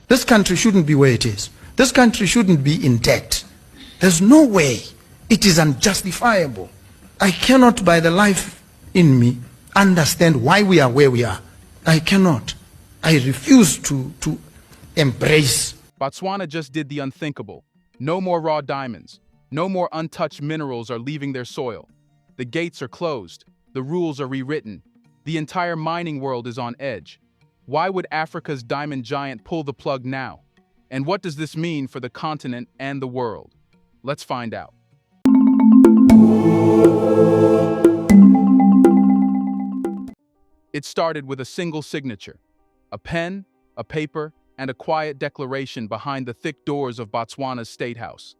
This country shouldn't be where it is. This country shouldn't be in debt. There's no way. It is unjustifiable. I cannot, by the life in me, understand why we are where we are. I cannot. I refuse to embrace. Botswana just did the unthinkable. No more raw diamonds. No more untouched minerals are leaving their soil. The gates are closed. The rules are rewritten. The entire mining world is on edge. Why would Africa's diamond giant pull the plug now? And what does this mean for the continent and the world? Let's find out. It started with a single signature, a pen, a paper, and a quiet declaration behind the thick doors of Botswana's State House.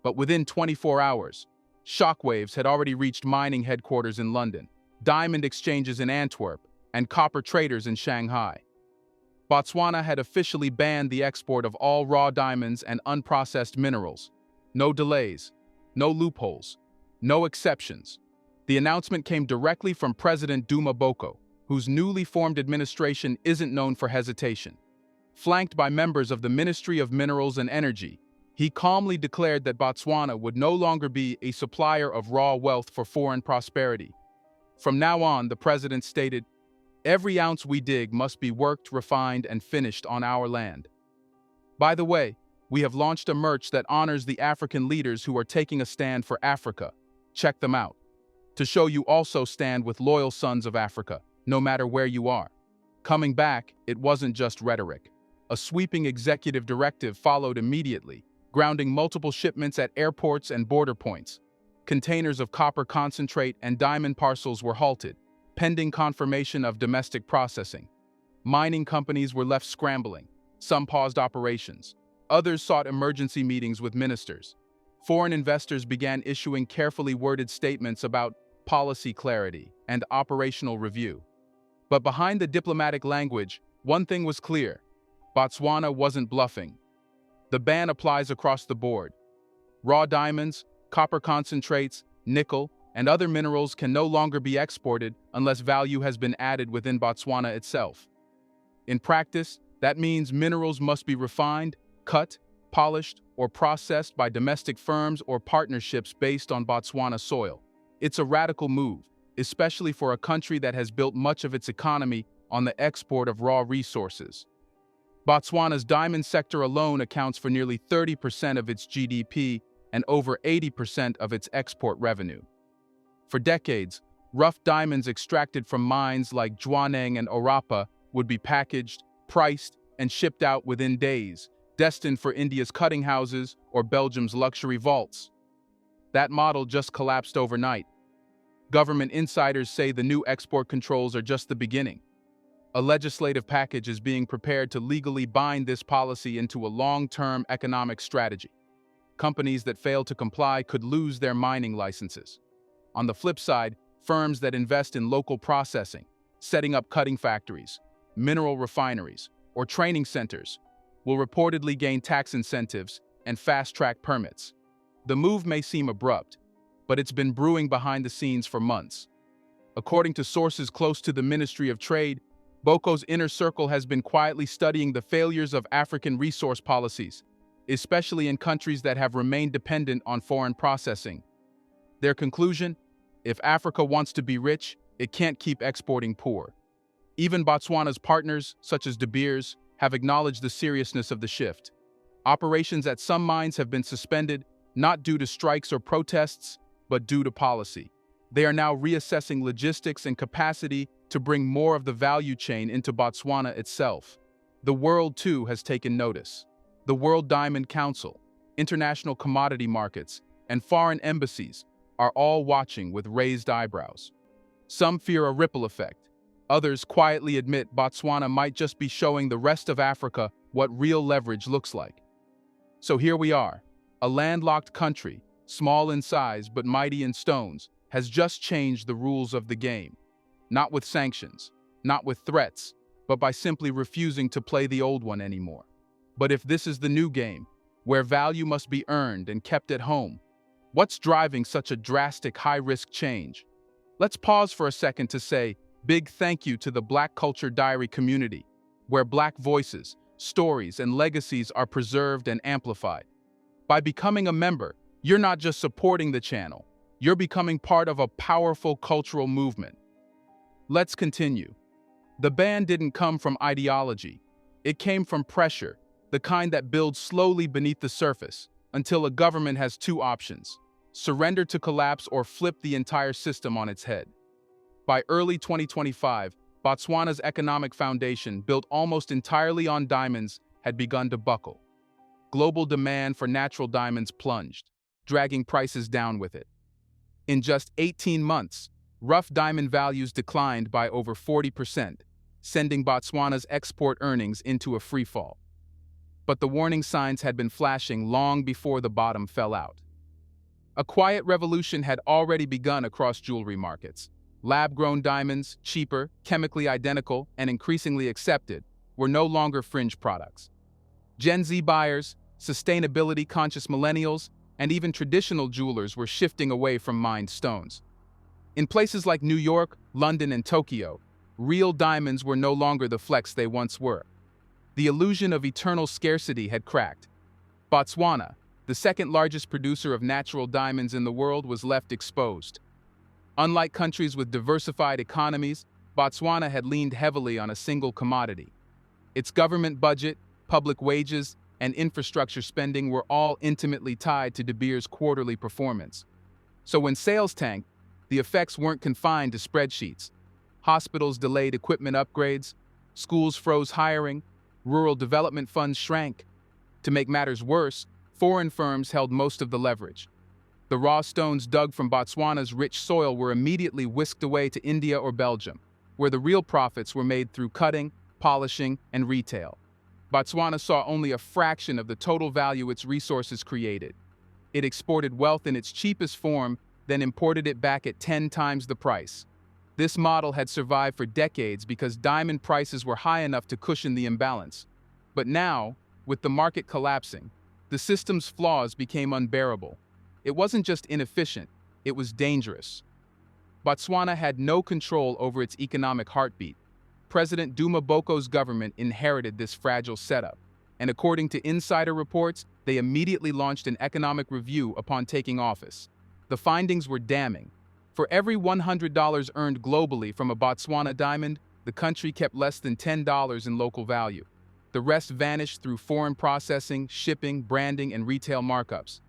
But within 24 hours, shockwaves had already reached mining headquarters in London, diamond exchanges in Antwerp, and copper traders in Shanghai. Botswana had officially banned the export of all raw diamonds and unprocessed minerals. No delays, no loopholes, no exceptions. The announcement came directly from President Duma Boko, whose newly formed administration isn't known for hesitation. Flanked by members of the Ministry of Minerals and Energy, he calmly declared that Botswana would no longer be a supplier of raw wealth for foreign prosperity. From now on, the president stated, "Every ounce we dig must be worked, refined, and finished on our land." By the way, we have launched a merch that honors the African leaders who are taking a stand for Africa. Check them out. To show you also stand with loyal sons of Africa, no matter where you are. Coming back, it wasn't just rhetoric. A sweeping executive directive followed immediately, grounding multiple shipments at airports and border points. Containers of copper concentrate and diamond parcels were halted, pending confirmation of domestic processing. Mining companies were left scrambling. Some paused operations. Others sought emergency meetings with ministers. Foreign investors began issuing carefully worded statements about policy clarity and operational review. But behind the diplomatic language, one thing was clear. Botswana wasn't bluffing. The ban applies across the board. Raw diamonds, copper concentrates, nickel, and other minerals can no longer be exported unless value has been added within Botswana itself. In practice, that means minerals must be refined, cut, polished, or processed by domestic firms or partnerships based on Botswana soil. It's a radical move, especially for a country that has built much of its economy on the export of raw resources. Botswana's diamond sector alone accounts for nearly 30% of its GDP and over 80% of its export revenue. For decades, rough diamonds extracted from mines like Jwaneng and Orapa would be packaged, priced, and shipped out within days, destined for India's cutting houses or Belgium's luxury vaults. That model just collapsed overnight. Government insiders say the new export controls are just the beginning. A legislative package is being prepared to legally bind this policy into a long-term economic strategy. Companies that fail to comply could lose their mining licenses. On the flip side, firms that invest in local processing, setting up cutting factories, mineral refineries, or training centers, will reportedly gain tax incentives and fast-track permits. The move may seem abrupt, but it's been brewing behind the scenes for months. According to sources close to the Ministry of Trade, Boko's inner circle has been quietly studying the failures of African resource policies, especially in countries that have remained dependent on foreign processing. Their conclusion? If Africa wants to be rich, it can't keep exporting poor. Even Botswana's partners, such as De Beers, have acknowledged the seriousness of the shift. Operations at some mines have been suspended, not due to strikes or protests, but due to policy. They are now reassessing logistics and capacity to bring more of the value chain into Botswana itself. The world, too, has taken notice. The World Diamond Council, international commodity markets, and foreign embassies are all watching with raised eyebrows. Some fear a ripple effect. Others quietly admit Botswana might just be showing the rest of Africa what real leverage looks like. So here we are. A landlocked country, small in size but mighty in stones, has just changed the rules of the game. Not with sanctions, not with threats, but by simply refusing to play the old one anymore. But if this is the new game, where value must be earned and kept at home, what's driving such a drastic high-risk change? Let's pause for a second to say big thank you to the Black Culture Diary community, where Black voices, stories, and legacies are preserved and amplified. By becoming a member, you're not just supporting the channel, you're becoming part of a powerful cultural movement. Let's continue. The ban didn't come from ideology. It came from pressure, the kind that builds slowly beneath the surface, until a government has two options: surrender to collapse or flip the entire system on its head. By early 2025, Botswana's economic foundation, built almost entirely on diamonds, had begun to buckle. Global demand for natural diamonds plunged, dragging prices down with it. In just 18 months, rough diamond values declined by over 40%, sending Botswana's export earnings into a freefall. But the warning signs had been flashing long before the bottom fell out. A quiet revolution had already begun across jewelry markets. Lab-grown diamonds, cheaper, chemically identical, and increasingly accepted, were no longer fringe products. Gen Z buyers, sustainability-conscious millennials, and even traditional jewelers were shifting away from mined stones. In places like New York, London, and Tokyo, real diamonds were no longer the flex they once were. The illusion of eternal scarcity had cracked. Botswana, the second-largest producer of natural diamonds in the world, was left exposed. Unlike countries with diversified economies, Botswana had leaned heavily on a single commodity. Its government budget, public wages, and infrastructure spending were all intimately tied to De Beers' quarterly performance. So when sales tanked, the effects weren't confined to spreadsheets. Hospitals delayed equipment upgrades, schools froze hiring, rural development funds shrank. To make matters worse, foreign firms held most of the leverage. The raw stones dug from Botswana's rich soil were immediately whisked away to India or Belgium, where the real profits were made through cutting, polishing, and retail. Botswana saw only a fraction of the total value its resources created. It exported wealth in its cheapest form, then imported it back at 10 times the price. This model had survived for decades because diamond prices were high enough to cushion the imbalance. But now, with the market collapsing, the system's flaws became unbearable. It wasn't just inefficient, it was dangerous. Botswana had no control over its economic heartbeat. President Duma Boko's government inherited this fragile setup, and according to insider reports, they immediately launched an economic review upon taking office. The findings were damning. For every $100 earned globally from a Botswana diamond, the country kept less than $10 in local value. The rest vanished through foreign processing, shipping, branding, and retail markups.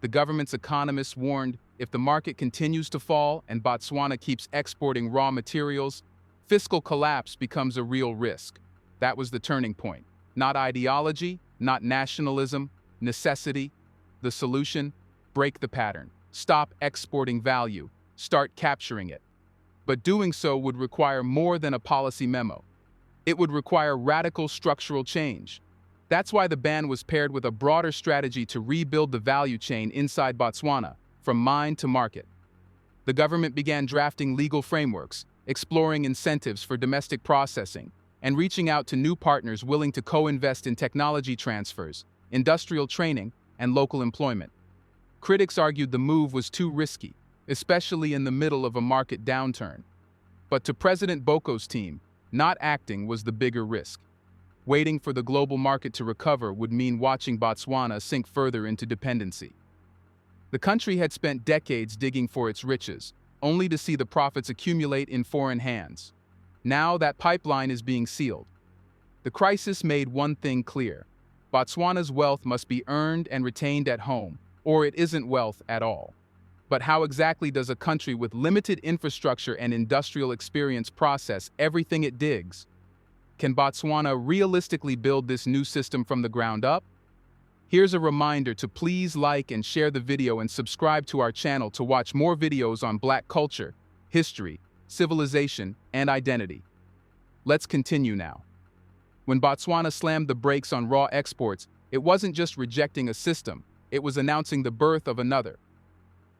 The government's economists warned, if the market continues to fall and Botswana keeps exporting raw materials, fiscal collapse becomes a real risk. That was the turning point. Not ideology, not nationalism, necessity. The solution? Break the pattern. Stop exporting value. Start capturing it. But doing so would require more than a policy memo. It would require radical structural change. That's why the ban was paired with a broader strategy to rebuild the value chain inside Botswana, from mine to market. The government began drafting legal frameworks, exploring incentives for domestic processing, and reaching out to new partners willing to co-invest in technology transfers, industrial training, and local employment. Critics argued the move was too risky, especially in the middle of a market downturn. But to President Boko's team, not acting was the bigger risk. Waiting for the global market to recover would mean watching Botswana sink further into dependency. The country had spent decades digging for its riches, only to see the profits accumulate in foreign hands. Now that pipeline is being sealed. The crisis made one thing clear: Botswana's wealth must be earned and retained at home, or it isn't wealth at all. But how exactly does a country with limited infrastructure and industrial experience process everything it digs? Can Botswana realistically build this new system from the ground up? Here's a reminder to please like and share the video and subscribe to our channel to watch more videos on Black culture, history, civilization, and identity. Let's continue now. When Botswana slammed the brakes on raw exports, it wasn't just rejecting a system, it was announcing the birth of another.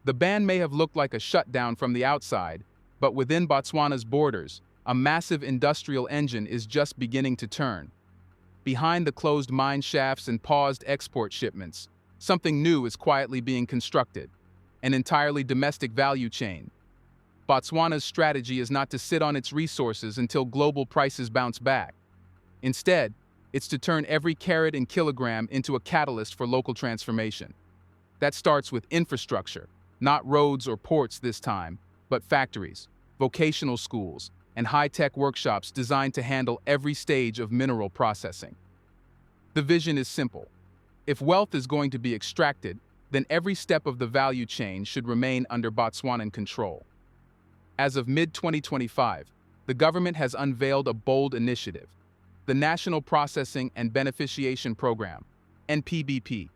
The ban may have looked like a shutdown from the outside, but within Botswana's borders, a massive industrial engine is just beginning to turn. Behind the closed mine shafts and paused export shipments, something new is quietly being constructed: an entirely domestic value chain. Botswana's strategy is not to sit on its resources until global prices bounce back. Instead, It's to turn every carat and kilogram into a catalyst for local transformation. That starts with infrastructure, not roads or ports this time, but factories, vocational schools, and high-tech workshops designed to handle every stage of mineral processing. The vision is simple. If wealth is going to be extracted, then every step of the value chain should remain under Botswanan control. As of mid-2025, the government has unveiled a bold initiative, the National Processing and Beneficiation Program, NPBP.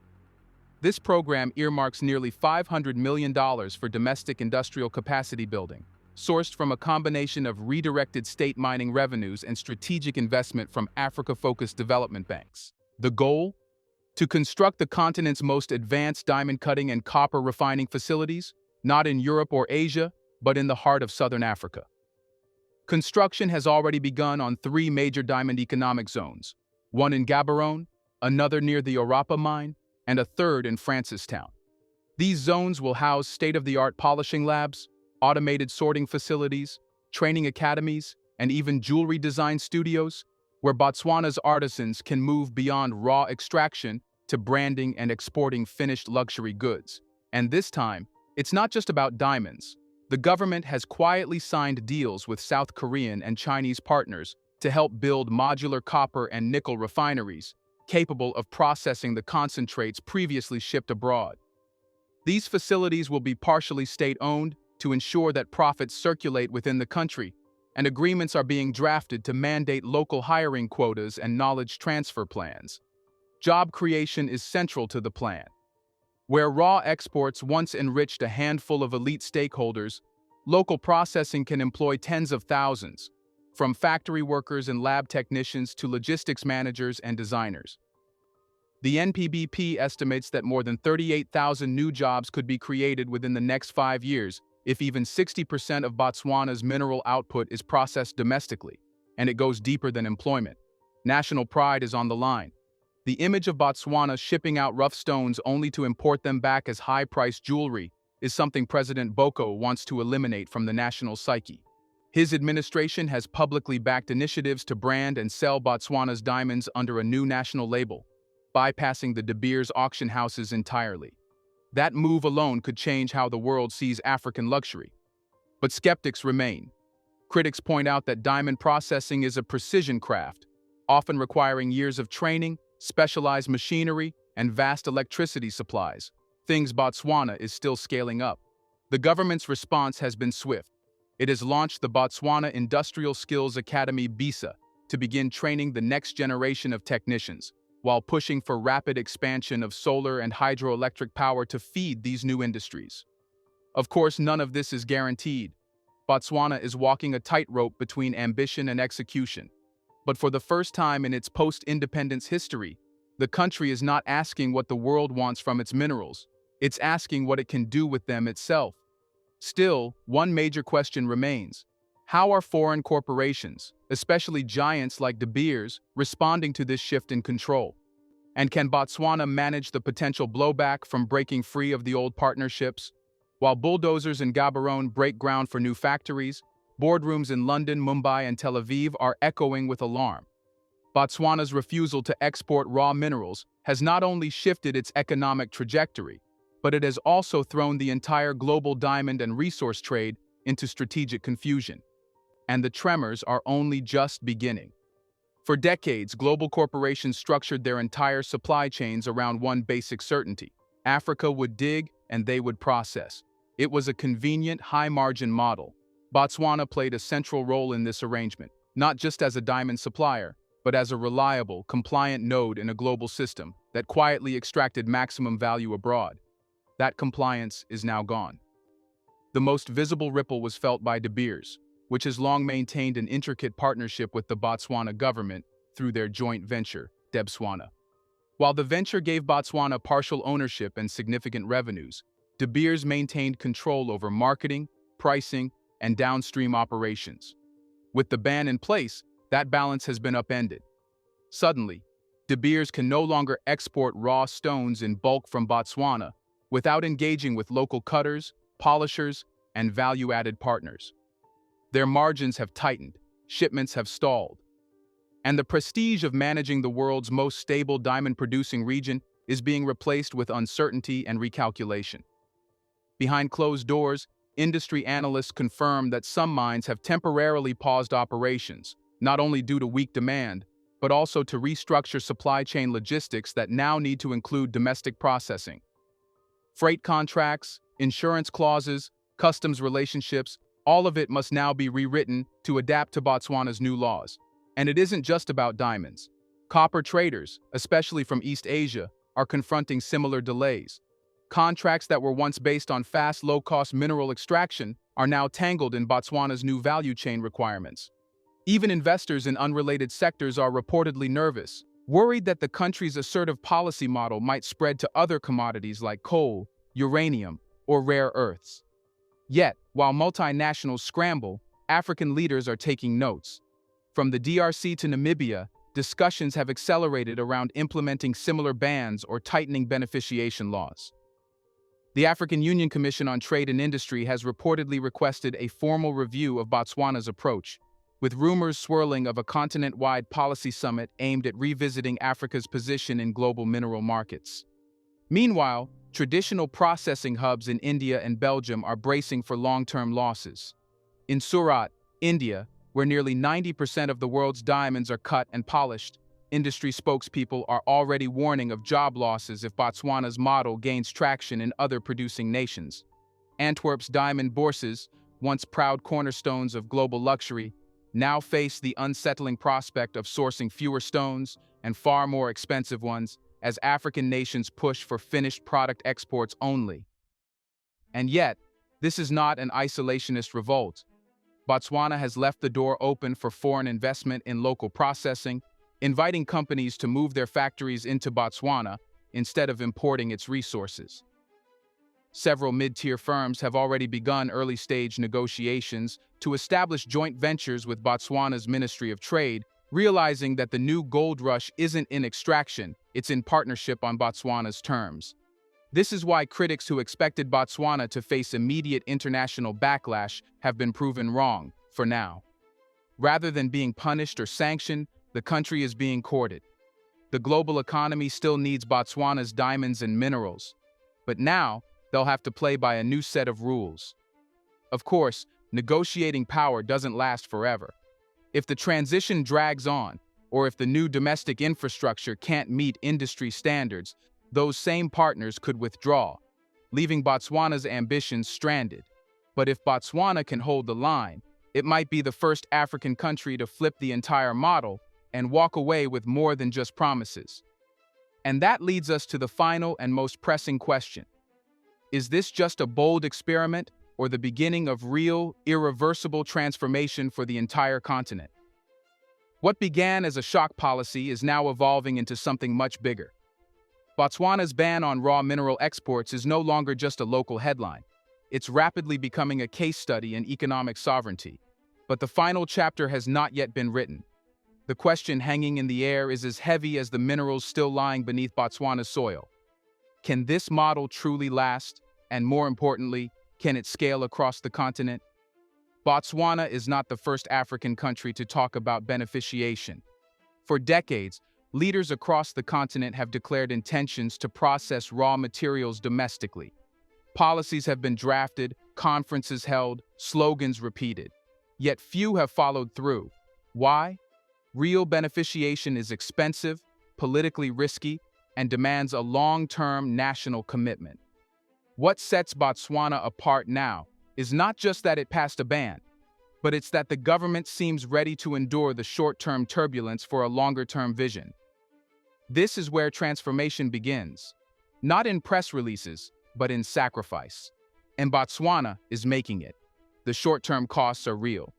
This program earmarks nearly $500 million for domestic industrial capacity building, sourced from a combination of redirected state mining revenues and strategic investment from Africa-focused development banks. The goal? To construct the continent's most advanced diamond cutting and copper refining facilities, not in Europe or Asia, but in the heart of southern Africa. Construction has already begun on 3 major diamond economic zones, one in Gaborone, another near the Orapa mine, and a third in Francistown. These zones will house state-of-the-art polishing labs, automated sorting facilities, training academies, and even jewelry design studios, where Botswana's artisans can move beyond raw extraction to branding and exporting finished luxury goods. And this time, it's not just about diamonds. The government has quietly signed deals with South Korean and Chinese partners to help build modular copper and nickel refineries, capable of processing the concentrates previously shipped abroad. These facilities will be partially state-owned to ensure that profits circulate within the country, and agreements are being drafted to mandate local hiring quotas and knowledge transfer plans. Job creation is central to the plan. Where raw exports once enriched a handful of elite stakeholders, local processing can employ tens of thousands, from factory workers and lab technicians to logistics managers and designers. The NPBP estimates that more than 38,000 new jobs could be created within the next 5 years if even 60% of Botswana's mineral output is processed domestically, and it goes deeper than employment. National pride is on the line. The image of Botswana shipping out rough stones only to import them back as high-priced jewelry is something President Boko wants to eliminate from the national psyche. His administration has publicly backed initiatives to brand and sell Botswana's diamonds under a new national label, bypassing the De Beers auction houses entirely. That move alone could change how the world sees African luxury. But skeptics remain. Critics point out that diamond processing is a precision craft, often requiring years of training, specialized machinery, and vast electricity supplies, things Botswana is still scaling up. The government's response has been swift. It has launched the Botswana Industrial Skills Academy BISA to begin training the next generation of technicians, while pushing for rapid expansion of solar and hydroelectric power to feed these new industries. Of course, none of this is guaranteed. Botswana is walking a tightrope between ambition and execution. But for the first time in its post-independence history, the country is not asking what the world wants from its minerals, it's asking what it can do with them itself. Still, one major question remains. How are foreign corporations, especially giants like De Beers, responding to this shift in control? And can Botswana manage the potential blowback from breaking free of the old partnerships? While bulldozers in Gaborone break ground for new factories, boardrooms in London, Mumbai, and Tel Aviv are echoing with alarm. Botswana's refusal to export raw minerals has not only shifted its economic trajectory, but it has also thrown the entire global diamond and resource trade into strategic confusion. And the tremors are only just beginning. For decades, global corporations structured their entire supply chains around one basic certainty. Africa would dig and they would process. It was a convenient, high-margin model. Botswana played a central role in this arrangement, not just as a diamond supplier, but as a reliable, compliant node in a global system that quietly extracted maximum value abroad. That compliance is now gone. The most visible ripple was felt by De Beers, which has long maintained an intricate partnership with the Botswana government through their joint venture, Debswana. While the venture gave Botswana partial ownership and significant revenues, De Beers maintained control over marketing, pricing, and downstream operations. With the ban in place, that balance has been upended. Suddenly, De Beers can no longer export raw stones in bulk from Botswana without engaging with local cutters, polishers, and value-added partners. Their margins have tightened, shipments have stalled. And the prestige of managing the world's most stable diamond-producing region is being replaced with uncertainty and recalculation. Behind closed doors, industry analysts confirm that some mines have temporarily paused operations, not only due to weak demand, but also to restructure supply chain logistics that now need to include domestic processing. Freight contracts, insurance clauses, customs relationships, all of it must now be rewritten to adapt to Botswana's new laws. And it isn't just about diamonds. Copper traders, especially from East Asia, are confronting similar delays. Contracts that were once based on fast, low-cost mineral extraction are now tangled in Botswana's new value chain requirements. Even investors in unrelated sectors are reportedly nervous, worried that the country's assertive policy model might spread to other commodities like coal, uranium, or rare earths. Yet, while multinationals scramble, African leaders are taking notes. From the DRC to Namibia, discussions have accelerated around implementing similar bans or tightening beneficiation laws. The African Union Commission on Trade and Industry has reportedly requested a formal review of Botswana's approach, with rumors swirling of a continent-wide policy summit aimed at revisiting Africa's position in global mineral markets. Meanwhile, traditional processing hubs in India and Belgium are bracing for long-term losses. In Surat, India, where nearly 90% of the world's diamonds are cut and polished, industry spokespeople are already warning of job losses if Botswana's model gains traction in other producing nations. Antwerp's diamond bourses, once proud cornerstones of global luxury, now face the unsettling prospect of sourcing fewer stones and far more expensive ones as African nations push for finished product exports only. And yet, this is not an isolationist revolt. Botswana has left the door open for foreign investment in local processing, inviting companies to move their factories into Botswana instead of importing its resources. Several mid-tier firms have already begun early-stage negotiations to establish joint ventures with Botswana's Ministry of Trade, realizing that the new gold rush isn't in extraction, it's in partnership on Botswana's terms. This is why critics who expected Botswana to face immediate international backlash have been proven wrong, for now. Rather than being punished or sanctioned, the country is being courted. The global economy still needs Botswana's diamonds and minerals, but now they'll have to play by a new set of rules. Of course, negotiating power doesn't last forever. If the transition drags on, or if the new domestic infrastructure can't meet industry standards, those same partners could withdraw, leaving Botswana's ambitions stranded. But if Botswana can hold the line, it might be the first African country to flip the entire model and walk away with more than just promises. And that leads us to the final and most pressing question. Is this just a bold experiment or the beginning of real, irreversible transformation for the entire continent? What began as a shock policy is now evolving into something much bigger. Botswana's ban on raw mineral exports is no longer just a local headline. It's rapidly becoming a case study in economic sovereignty. But the final chapter has not yet been written. The question hanging in the air is as heavy as the minerals still lying beneath Botswana's soil. Can this model truly last? And more importantly, can it scale across the continent? Botswana is not the first African country to talk about beneficiation. For decades, leaders across the continent have declared intentions to process raw materials domestically. Policies have been drafted, conferences held, slogans repeated. Yet few have followed through. Why? Real beneficiation is expensive, politically risky, and demands a long-term national commitment. What sets Botswana apart now is not just that it passed a ban, but it's that the government seems ready to endure the short-term turbulence for a longer-term vision. This is where transformation begins, not in press releases, but in sacrifice. And Botswana is making it. The short-term costs are real.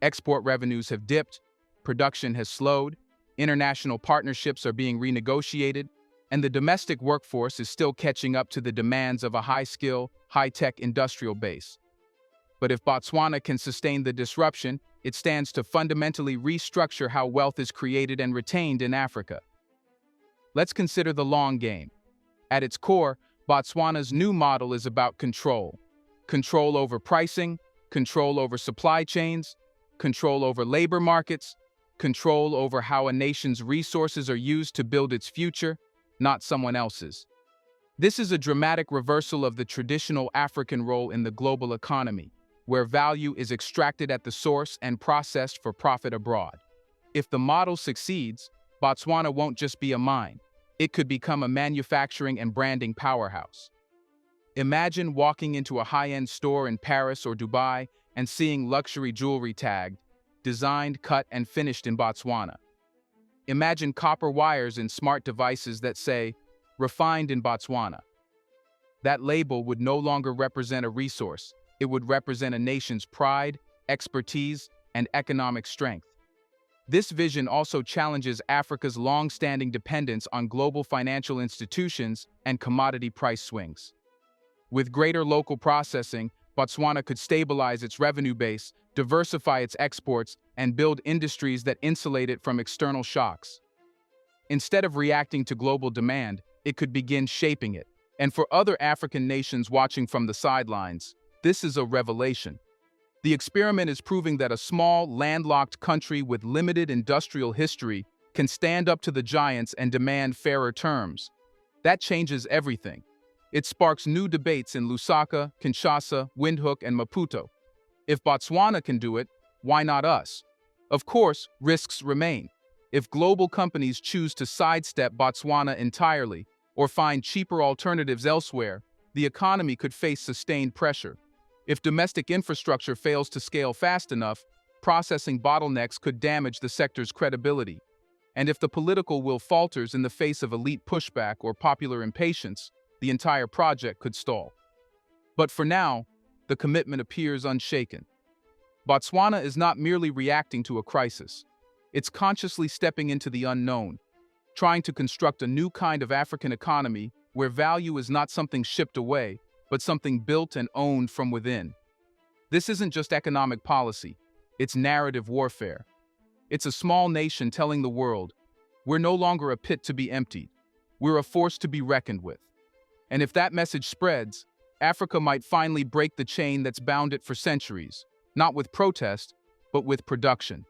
Export revenues have dipped, production has slowed, international partnerships are being renegotiated, and the domestic workforce is still catching up to the demands of a high-skill, high-tech industrial base. But if Botswana can sustain the disruption, it stands to fundamentally restructure how wealth is created and retained in Africa. Let's consider the long game. At its core, Botswana's new model is about control. Control over pricing, control over supply chains, control over labor markets, control over how a nation's resources are used to build its future, not someone else's. This is a dramatic reversal of the traditional African role in the global economy, where value is extracted at the source and processed for profit abroad. If the model succeeds, Botswana won't just be a mine. It could become a manufacturing and branding powerhouse. Imagine walking into a high-end store in Paris or Dubai and seeing luxury jewelry tagged, designed, cut, and finished in Botswana. Imagine copper wires in smart devices that say, refined in Botswana. That label would no longer represent a resource. It would represent a nation's pride, expertise, and economic strength. This vision also challenges Africa's long-standing dependence on global financial institutions and commodity price swings. With greater local processing, Botswana could stabilize its revenue base, diversify its exports, and build industries that insulate it from external shocks. Instead of reacting to global demand, it could begin shaping it. And for other African nations watching from the sidelines, this is a revelation. The experiment is proving that a small, landlocked country with limited industrial history can stand up to the giants and demand fairer terms. That changes everything. It sparks new debates in Lusaka, Kinshasa, Windhoek, and Maputo. If Botswana can do it, why not us? Of course, risks remain. If global companies choose to sidestep Botswana entirely or find cheaper alternatives elsewhere, the economy could face sustained pressure. If domestic infrastructure fails to scale fast enough, processing bottlenecks could damage the sector's credibility. And if the political will falters in the face of elite pushback or popular impatience, the entire project could stall. But for now, the commitment appears unshaken. Botswana is not merely reacting to a crisis. It's consciously stepping into the unknown, trying to construct a new kind of African economy where value is not something shipped away, but something built and owned from within. This isn't just economic policy, it's narrative warfare. It's a small nation telling the world, we're no longer a pit to be emptied, we're a force to be reckoned with. And if that message spreads, Africa might finally break the chain that's bound it for centuries, not with protest, but with production.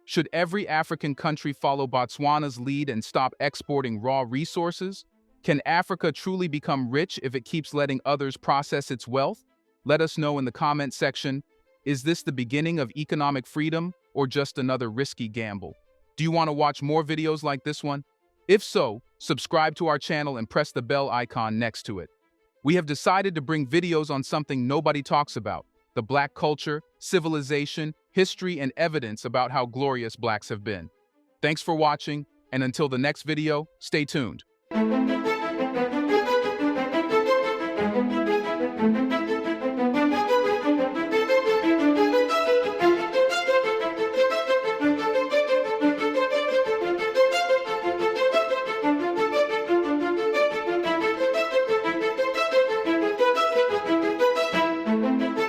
Should every African country follow Botswana's lead and stop exporting raw resources? Can Africa truly become rich if it keeps letting others process its wealth? Let us know in the comment section. Is this the beginning of economic freedom or just another risky gamble? Do you want to watch more videos like this one? If so, subscribe to our channel and press the bell icon next to it. We have decided to bring videos on something nobody talks about: the Black culture, civilization, history, and evidence about how glorious Blacks have been. Thanks for watching, and until the next video, stay tuned.